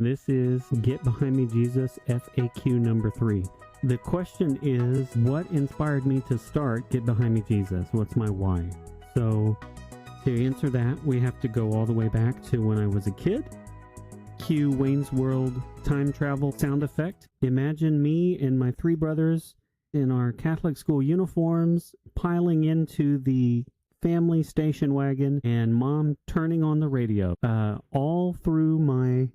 This is Get Behind Me Jesus FAQ number 3. The question is, what inspired me to start Get Behind Me Jesus? What's my why? So to answer that, we have to go all the way back to when I was a kid. Cue Wayne's World time travel sound effect. Imagine me and my 3 brothers in our Catholic school uniforms piling into the family station wagon and Mom turning on the radio. All through my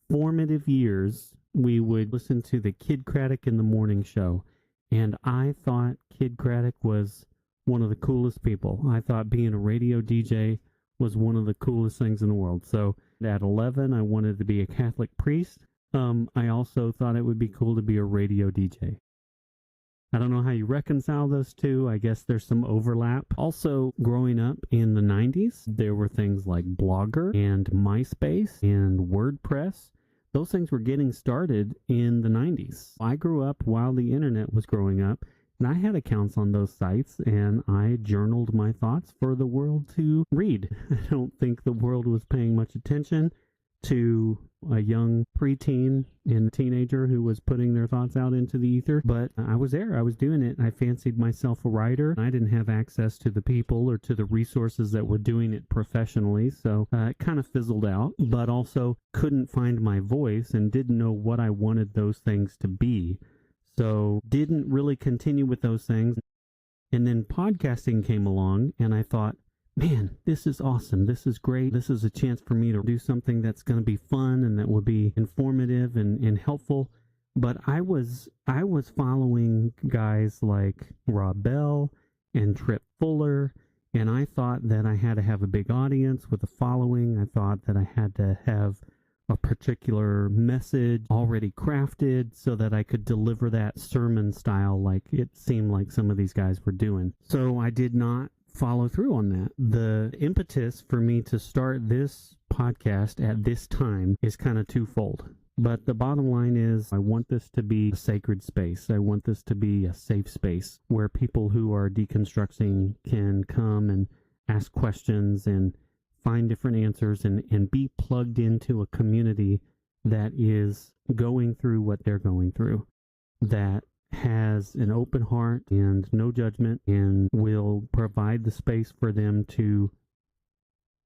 formative years, we would listen to the Kid Craddock in the morning show, and I thought Kid Craddock was one of the coolest people. I thought being a radio DJ was one of the coolest things in the world. So at 11, I wanted to be a Catholic priest. I also thought it would be cool to be a radio DJ. I don't know how you reconcile those two. I guess there's some overlap. Also, growing up in the 90s, there were things like Blogger and MySpace and WordPress. Those things were getting started in the 90s. I grew up while the internet was growing up, and I had accounts on those sites, and I journaled my thoughts for the world to read. I don't think the world was paying much attention to a young preteen and teenager who was putting their thoughts out into the ether, but I was there. I was doing it. I fancied myself a writer. I didn't have access to the people or to the resources that were doing it professionally, so it kind of fizzled out, but also couldn't find my voice and didn't know what I wanted those things to be, so didn't really continue with those things. And then podcasting came along, and I thought, man, this is awesome. This is great. This is a chance for me to do something that's going to be fun and that will be informative and helpful. But I was following guys like Rob Bell and Trip Fuller, and I thought that I had to have a big audience with a following. I thought that I had to have a particular message already crafted so that I could deliver that sermon style like it seemed like some of these guys were doing. So I did not follow through on that. The impetus for me to start this podcast at this time is kind of twofold. But the bottom line is I want this to be a sacred space. I want this to be a safe space where people who are deconstructing can come and ask questions and find different answers and be plugged into a community that is going through what they're going through, that has an open heart and no judgment and will provide the space for them to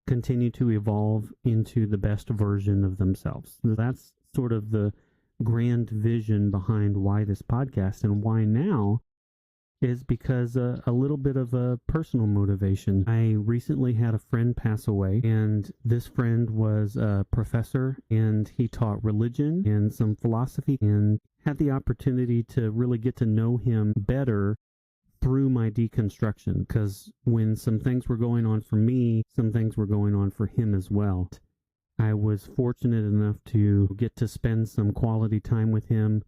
continue to evolve into the best version of themselves. That's sort of the grand vision behind why this podcast and why now is because a little bit of a personal motivation. I recently had a friend pass away, and this friend was a professor, and he taught religion and some philosophy, and had the opportunity to really get to know him better through my deconstruction, because when some things were going on for me, some things were going on for him as well. I was fortunate enough to get to spend some quality time with him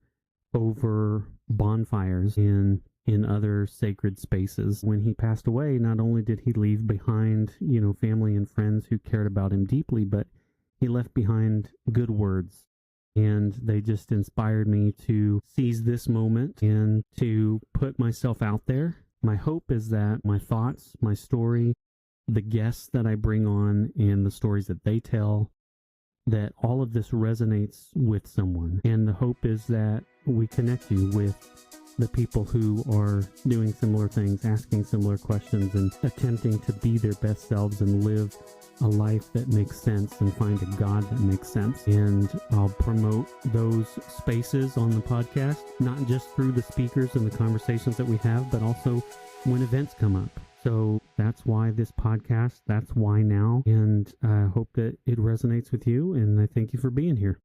over bonfires in other sacred spaces. When he passed away, not only did he leave behind, family and friends who cared about him deeply, but he left behind good words. And they just inspired me to seize this moment and to put myself out there. My hope is that my thoughts, my story, the guests that I bring on, and the stories that they tell, that all of this resonates with someone. And the hope is that we connect you with the people who are doing similar things, asking similar questions, and attempting to be their best selves and live a life that makes sense and find a God that makes sense. And I'll promote those spaces on the podcast, not just through the speakers and the conversations that we have, but also when events come up. So that's why this podcast, that's why now. And I hope that it resonates with you, and I thank you for being here.